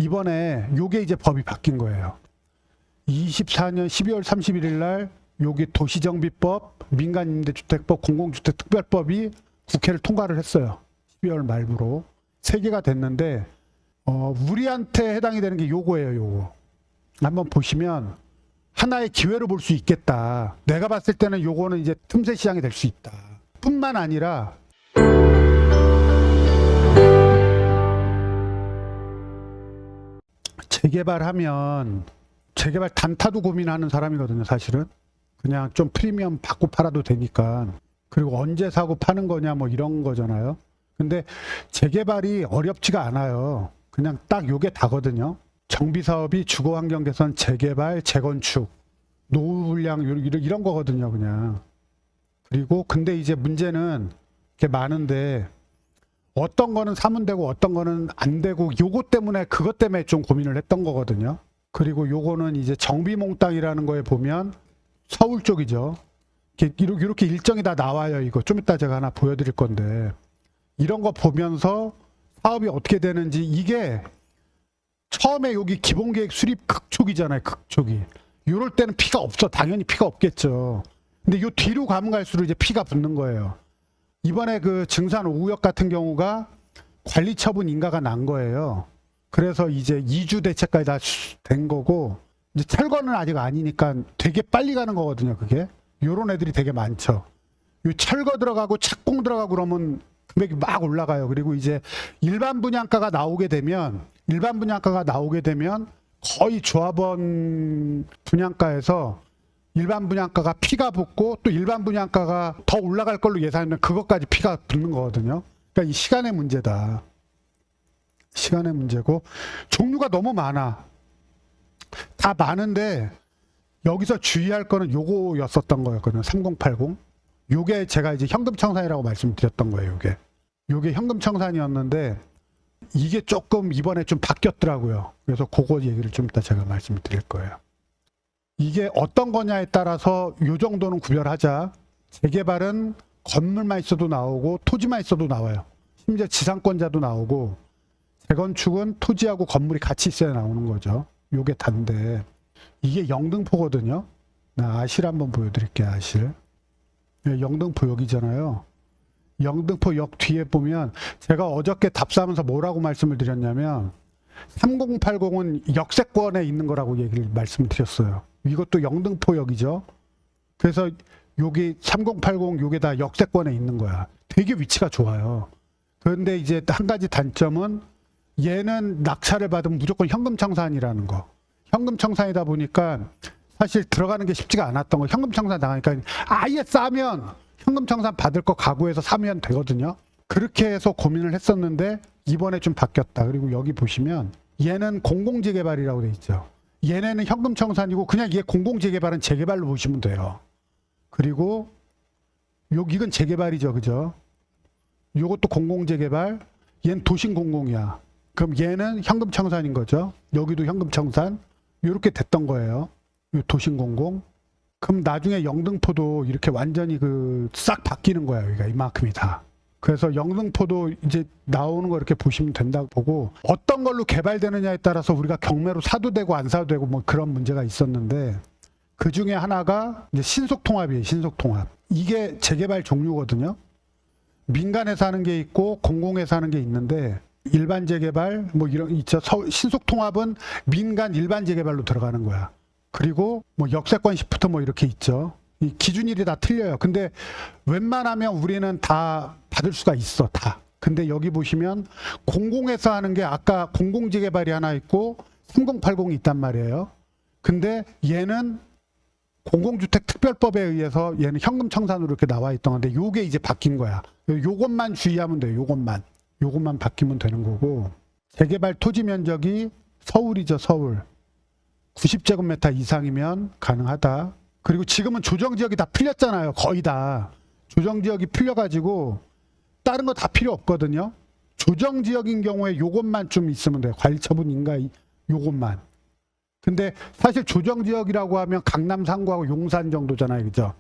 이번에 요게 이제 법이 바뀐 거예요. 24년 12월 31일 날 여기 도시정비법, 민간임대주택법, 공공주택특별법이 국회를 통과를 했어요. 12월 말부로. 3개가 됐는데 우리한테 해당이 되는 게 요거예요. 요거. 한번 보시면 하나의 기회로 볼 수 있겠다. 내가 봤을 때는 요거는 이제 틈새 시장이 될 수 있다. 뿐만 아니라 재개발하면 재개발 단타도 고민하는 사람이거든요. 사실은 그냥 좀 프리미엄 받고 팔아도 되니까. 그리고 언제 사고 파는 거냐 뭐 이런 거잖아요. 근데 재개발이 어렵지가 않아요. 그냥 딱 요게 다거든요. 정비사업이 주거환경 개선, 재개발, 재건축, 노후불량 이런 거거든요. 그냥. 그리고 근데 이제 문제는 이렇게 많은데 어떤 거는 사면 되고 어떤 거는 안 되고 요거 때문에 그것 때문에 좀 고민을 했던 거거든요. 그리고 요거는 이제 정비몽땅이라는 거에 보면 서울 쪽이죠. 이렇게 일정이 다 나와요. 이거 좀 이따 제가 하나 보여드릴 건데 이런 거 보면서 사업이 어떻게 되는지 이게 처음에 여기 기본계획 수립 극초기잖아요. 극초기. 이럴 때는 피가 없어. 당연히 피가 없겠죠. 근데 요 뒤로 가면 갈수록 이제 피가 붙는 거예요. 이번에 그 증산 5구역 같은 경우가 관리처분 인가가 난 거예요. 그래서 이제 2주 대책까지 다 된 거고 이제 철거는 아직 아니니까 되게 빨리 가는 거거든요. 그게. 요런 애들이 되게 많죠. 요 철거 들어가고 착공 들어가고 그러면 금액이 막 올라가요. 그리고 이제 일반 분양가가 나오게 되면 거의 조합원 분양가에서 일반 분양가가 피가 붙고 또 일반 분양가가 더 올라갈 걸로 예상하면 그것까지 피가 붙는 거거든요. 그러니까 이 시간의 문제다. 시간의 문제고 종류가 너무 많아. 다 많은데 여기서 주의할 거는 요거였었던 거였거든요. 3080. 요게 제가 이제 현금청산이라고 말씀드렸던 거예요. 요게 현금청산이었는데 이게 조금 이번에 좀 바뀌었더라고요. 그래서 그거 얘기를 좀 이따 제가 말씀드릴 거예요. 이게 어떤 거냐에 따라서 요 정도는 구별하자. 재개발은 건물만 있어도 나오고 토지만 있어도 나와요. 심지어 지상권자도 나오고 재건축은 토지하고 건물이 같이 있어야 나오는 거죠. 요게 단데 이게 영등포거든요. 아실 한번 보여드릴게요. 아실. 영등포 역이잖아요. 영등포 역 뒤에 보면 제가 어저께 답사하면서 뭐라고 말씀을 드렸냐면 3080은 역세권에 있는 거라고 얘기를 말씀드렸어요. 이것도 영등포역이죠. 그래서 여기 3080 요게 다 역세권에 있는 거야. 되게 위치가 좋아요. 그런데 이제 한 가지 단점은 얘는 낙찰을 받으면 무조건 현금청산이라는 거. 현금청산이다 보니까 사실 들어가는 게 쉽지가 않았던 거. 현금청산 당하니까 아예 싸면 현금청산 받을 거 각오해서 사면 되거든요. 그렇게 해서 고민을 했었는데 이번에 좀 바뀌었다. 그리고 여기 보시면 얘는 공공재개발이라고 돼 있죠. 얘네는 현금청산이고 그냥 얘 공공재개발은 재개발로 보시면 돼요. 그리고 이건 재개발이죠. 그죠? 요것도 공공재개발. 얘는 도심공공이야. 그럼 얘는 현금청산인 거죠. 여기도 현금청산. 요렇게 됐던 거예요. 요 도심공공. 그럼 나중에 영등포도 이렇게 완전히 싹 바뀌는 거야. 여기가 이만큼이 다. 그래서 영등포도 이제 나오는 거 이렇게 보시면 된다고 보고 어떤 걸로 개발되느냐에 따라서 우리가 경매로 사도 되고 안 사도 되고 뭐 그런 문제가 있었는데 그 중에 하나가 이제 신속통합이에요. 신속통합. 이게 재개발 종류거든요. 민간에서 하는 게 있고 공공에서 하는 게 있는데 일반 재개발 뭐 이런 있죠. 신속통합은 민간 일반 재개발로 들어가는 거야. 그리고 뭐 역세권 시프트 뭐 이렇게 있죠. 이 기준일이 다 틀려요. 근데 웬만하면 우리는 다 받을 수가 있어. 다. 근데 여기 보시면 공공에서 하는 게 아까 공공재개발이 하나 있고 3080이 있단 말이에요. 근데 얘는 공공주택특별법에 의해서 얘는 현금청산으로 이렇게 나와 있던 건데 요게 이제 바뀐 거야. 요것만 주의하면 돼요. 요것만 바뀌면 되는 거고. 재개발 토지 면적이 서울이죠. 서울. 90제곱미터 이상이면 가능하다. 그리고 지금은 조정지역이 다 풀렸잖아요. 거의 다. 조정지역이 풀려가지고 다른 거 다 필요 없거든요. 조정지역인 경우에 요것만 좀 있으면 돼요. 관리처분 인가 요것만. 근데 사실 조정지역이라고 하면 강남 상구하고 용산 정도잖아요. 그죠?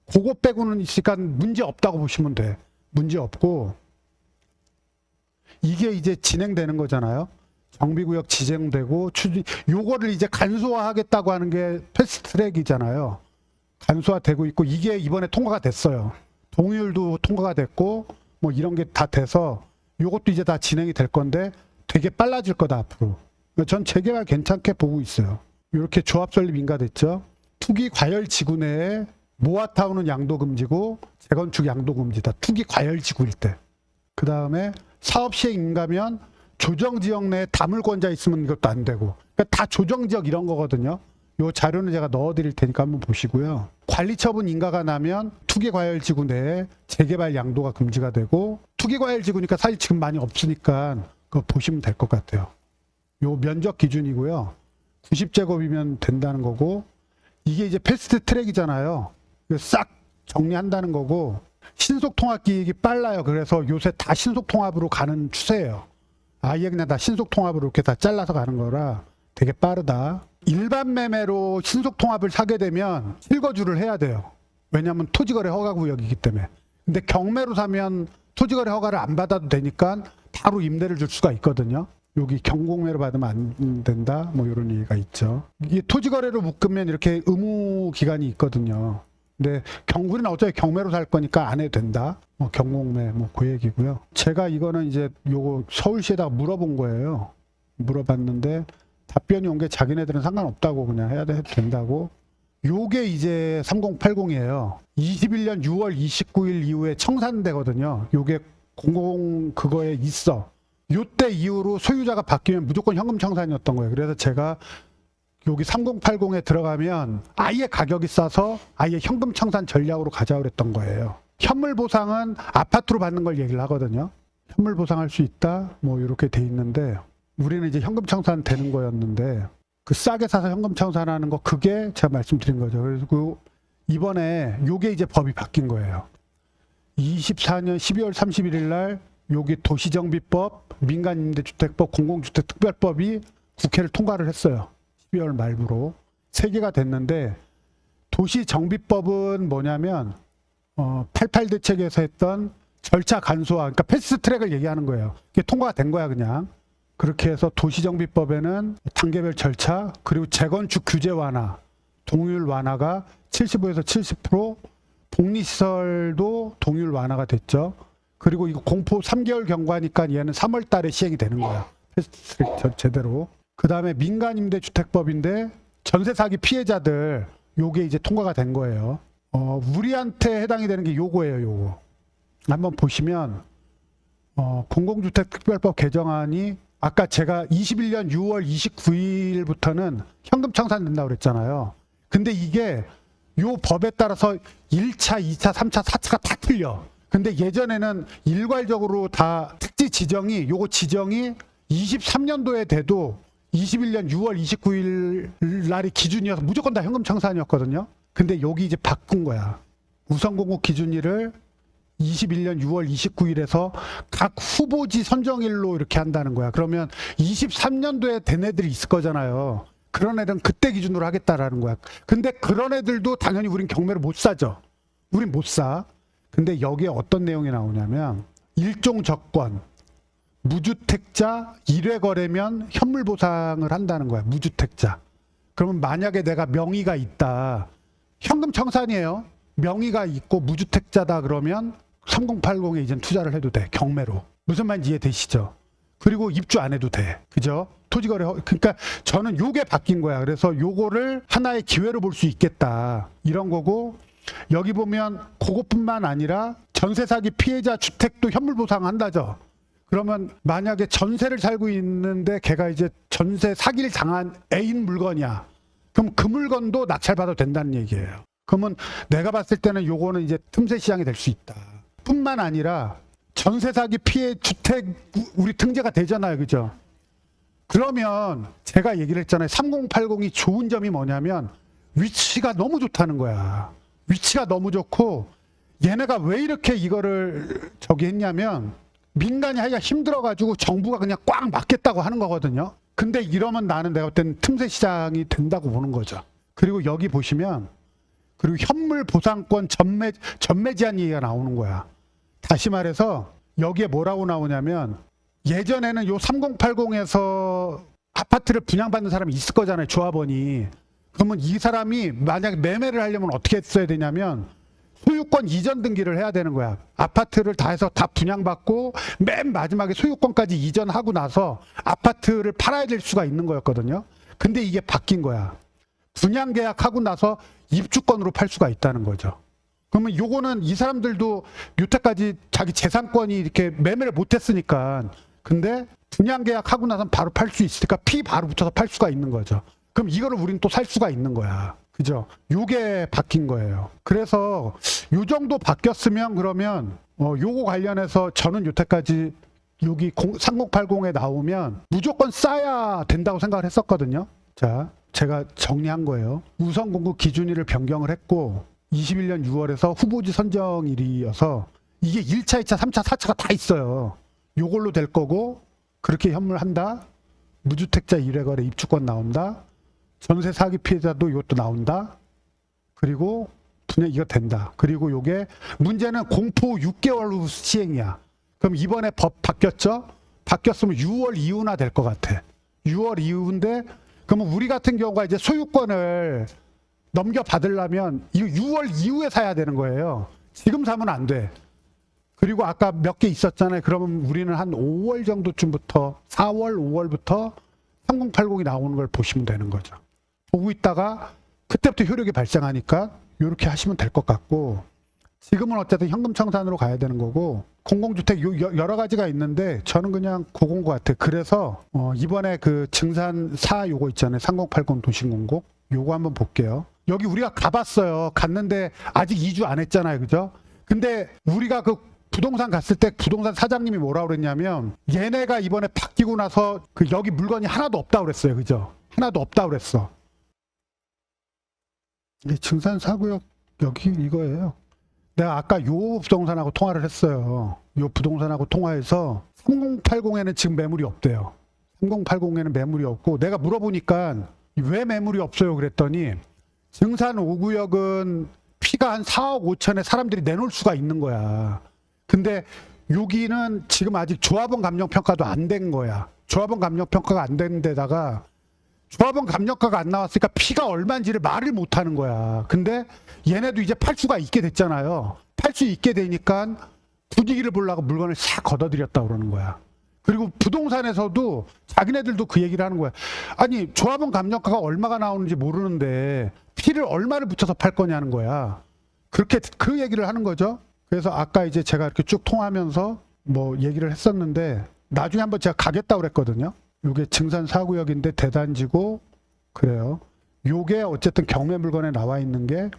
그거 빼고는 있으니까 문제 없다고 보시면 돼. 문제 없고 이게 이제 진행되는 거잖아요. 정비구역 지정되고 요거를 이제 간소화하겠다고 하는 게 패스트트랙이잖아요. 간소화되고 있고 이게 이번에 통과가 됐어요. 동의율도 통과가 됐고 뭐 이런 게 다 돼서 요것도 이제 다 진행이 될 건데 되게 빨라질 거다 앞으로. 전 재개발 괜찮게 보고 있어요. 이렇게 조합 설립 인가됐죠. 투기 과열 지구 내에 모아타운은 양도 금지고 재건축 양도 금지다. 투기 과열 지구일 때. 그 다음에 사업 시행 인가면 조정 지역 내에 다물권자 있으면 이것도 안 되고. 그러니까 다 조정 지역 이런 거거든요. 요 자료는 제가 넣어드릴 테니까 한번 보시고요. 관리 처분 인가가 나면 투기 과열 지구 내에 재개발 양도가 금지가 되고, 투기 과열 지구니까 사실 지금 많이 없으니까 그거 보시면 될 것 같아요. 요 면적 기준이고요. 90제곱이면 된다는 거고, 이게 이제 패스트 트랙이잖아요. 싹 정리한다는 거고, 신속 통합 기획이 빨라요. 그래서 요새 다 신속 통합으로 가는 추세예요. 아예 그냥 다 신속 통합으로 이렇게 다 잘라서 가는 거라 되게 빠르다. 일반 매매로 신속 통합을 사게 되면 실거주를 해야 돼요. 왜냐하면 토지거래 허가 구역이기 때문에. 근데 경매로 사면 토지거래 허가를 안 받아도 되니까 바로 임대를 줄 수가 있거든요. 여기 경공매로 받으면 안 된다. 뭐 이런 얘기가 있죠. 이게 토지거래로 묶으면 이렇게 의무 기간이 있거든요. 근데 우리는 어차피 경매로 살 거니까 안 해도 된다. 뭐 경공매 뭐 그 얘기고요. 제가 이거는 이제 요거 서울시에다가 물어본 거예요. 물어봤는데 답변이 온 게 자기네들은 상관없다고 그냥 해도 된다고. 요게 이제 3080이에요. 21년 6월 29일 이후에 청산되거든요. 요게 공공 그거에 있어. 요때 이후로 소유자가 바뀌면 무조건 현금 청산이었던 거예요. 그래서 제가 여기 3080에 들어가면 아예 가격이 싸서 아예 현금 청산 전략으로 가자고 그랬던 거예요. 현물 보상은 아파트로 받는 걸 얘기를 하거든요. 현물 보상할 수 있다. 뭐 이렇게 돼 있는데 우리는 이제 현금 청산 되는 거였는데 그 싸게 사서 현금 청산하는 거 그게 제가 말씀드린 거죠. 그리고 이번에 요게 이제 법이 바뀐 거예요. 24년 12월 31일 날 여기 도시정비법, 민간임대주택법, 공공주택특별법이 국회를 통과를 했어요. 12월 말부로 3개가 됐는데 도시정비법은 뭐냐면 88 대책에서 했던 절차 간소화, 그러니까 패스트트랙을 얘기하는 거예요. 이게 통과가 된 거야 그냥. 그렇게 해서 도시정비법에는 단계별 절차, 그리고 재건축 규제 완화, 동의율 완화가 75에서 70%, 복리시설도 동의율 완화가 됐죠. 그리고 이거 공포 3개월 경과니까 얘는 3월 달에 시행이 되는 거야. 패스트트랙 제대로. 그 다음에 민간임대주택법인데 전세 사기 피해자들 요게 이제 통과가 된 거예요. 우리한테 해당이 되는 게 요거예요. 요거. 한번 보시면 공공주택특별법 개정안이 아까 제가 21년 6월 29일부터는 현금 청산된다고 그랬잖아요. 근데 이게 요 법에 따라서 1차, 2차, 3차, 4차가 다 틀려. 근데 예전에는 일괄적으로 다 특지 지정이 요거 지정이 23년도에 돼도 21년 6월 29일 날이 기준이어서 무조건 다 현금 청산이었거든요. 근데 여기 이제 바꾼 거야. 우선공급 기준일을 21년 6월 29일에서 각 후보지 선정일로 이렇게 한다는 거야. 그러면 23년도에 된 애들이 있을 거잖아요. 그런 애들은 그때 기준으로 하겠다라는 거야. 근데 그런 애들도 당연히 우린 경매를 못 사죠. 우린 못 사. 근데 여기에 어떤 내용이 나오냐면 일종 적권, 무주택자 1회 거래면 현물 보상을 한다는 거야. 무주택자. 그러면 만약에 내가 명의가 있다. 현금 청산이에요. 명의가 있고 무주택자다 그러면 3080에 이젠 투자를 해도 돼. 경매로. 무슨 말인지 이해되시죠? 그리고 입주 안 해도 돼. 그죠? 토지거래 그러니까 저는 요게 바뀐 거야. 그래서 요거를 하나의 기회로 볼 수 있겠다. 이런 거고 여기 보면 그것뿐만 아니라 전세 사기 피해자 주택도 현물 보상한다죠. 그러면 만약에 전세를 살고 있는데 걔가 이제 전세 사기를 당한 애인 물건이야. 그럼 그 물건도 낙찰받아도 된다는 얘기예요. 그러면 내가 봤을 때는 요거는 이제 틈새 시장이 될 수 있다. 뿐만 아니라 전세 사기 피해 주택 우리 등재가 되잖아요. 그죠? 그러면 제가 얘기를 했잖아요. 3080이 좋은 점이 뭐냐면 위치가 너무 좋다는 거야. 위치가 너무 좋고 얘네가 왜 이렇게 이거를 저기 했냐면 민간이 하기가 힘들어가지고 정부가 그냥 꽉 막겠다고 하는 거거든요. 근데 이러면 나는 내가 볼 때는 틈새 시장이 된다고 보는 거죠. 그리고 여기 보시면 그리고 현물 보상권 전매 제한 얘기가 나오는 거야. 다시 말해서 여기에 뭐라고 나오냐면 예전에는 요 3080에서 아파트를 분양받는 사람이 있을 거잖아요, 조합원이. 그러면 이 사람이 만약에 매매를 하려면 어떻게 했어야 되냐면 소유권 이전 등기를 해야 되는 거야. 아파트를 다 해서 다 분양받고 맨 마지막에 소유권까지 이전하고 나서 아파트를 팔아야 될 수가 있는 거였거든요. 근데 이게 바뀐 거야. 분양 계약하고 나서 입주권으로 팔 수가 있다는 거죠. 그러면 요거는 이 사람들도 여태까지 자기 재산권이 이렇게 매매를 못했으니까, 근데 분양 계약하고 나서 바로 팔 수 있으니까 피 바로 붙여서 팔 수가 있는 거죠. 그럼 이거를 우리는 또 살 수가 있는 거야. 그죠? 요게 바뀐 거예요. 그래서 요 정도 바뀌었으면 그러면 요거 관련해서 저는 여태까지 여기 3080에 나오면 무조건 싸야 된다고 생각을 했었거든요. 자, 제가 정리한 거예요. 우선 공급 기준일을 변경을 했고 21년 6월에서 후보지 선정일이어서 이게 1차, 2차, 3차, 4차가 다 있어요. 요걸로 될 거고 그렇게 현물한다. 무주택자 1회거래 입주권 나온다. 전세 사기 피해자도 이것도 나온다. 그리고 분양 이거 된다. 그리고 요게 문제는 공포 6개월 후 시행이야. 그럼 이번에 법 바뀌었죠? 바뀌었으면 6월 이후나 될 것 같아. 6월 이후인데 그러면 우리 같은 경우가 이제 소유권을 넘겨받으려면 이 6월 이후에 사야 되는 거예요. 지금 사면 안 돼. 그리고 아까 몇 개 있었잖아요. 그러면 우리는 한 5월 정도쯤부터 4월, 5월부터 3080이 나오는 걸 보시면 되는 거죠. 보고 있다가 그때부터 효력이 발생하니까 이렇게 하시면 될 것 같고, 지금은 어쨌든 현금 청산으로 가야 되는 거고, 공공주택 여러 가지가 있는데 저는 그냥 그건 것 같아요. 그래서 이번에 그 증산 4 요거 있잖아요. 3080 도심공고 요거 한번 볼게요. 여기 우리가 가봤어요. 갔는데 아직 2주 안 했잖아요. 그죠? 근데 우리가 그 부동산 갔을 때 부동산 사장님이 뭐라 그랬냐면 얘네가 이번에 바뀌고 나서 그 여기 물건이 하나도 없다 그랬어요. 그죠? 하나도 없다 그랬어. 이 증산 4구역 여기 이거예요. 내가 아까 요 부동산하고 통화를 했어요. 요 부동산하고 통화해서 3080에는 지금 매물이 없대요. 3080에는 매물이 없고, 내가 물어보니까 왜 매물이 없어요 그랬더니 증산 5구역은 피가 한 4억 5천에 사람들이 내놓을 수가 있는 거야. 근데 여기는 지금 아직 조합원 감정평가도 안 된 거야. 조합원 감정평가가 안 된 데다가 조합원 감정가가 안 나왔으니까 피가 얼마인지를 말을 못 하는 거야. 근데 얘네도 이제 팔 수가 있게 됐잖아요. 팔 수 있게 되니까 분위기를 보려고 물건을 싹 걷어들였다 그러는 거야. 그리고 부동산에서도 자기네들도 그 얘기를 하는 거야. 아니 조합원 감정가가 얼마가 나오는지 모르는데 피를 얼마를 붙여서 팔 거냐는 거야. 그렇게 그 얘기를 하는 거죠. 그래서 아까 이제 제가 이렇게 쭉 통하면서 뭐 얘기를 했었는데 나중에 한번 제가 가겠다고 그랬거든요. 요게 증산 4구역인데 대단지고 그래요. 요게 어쨌든 경매 물건에 나와 있는 게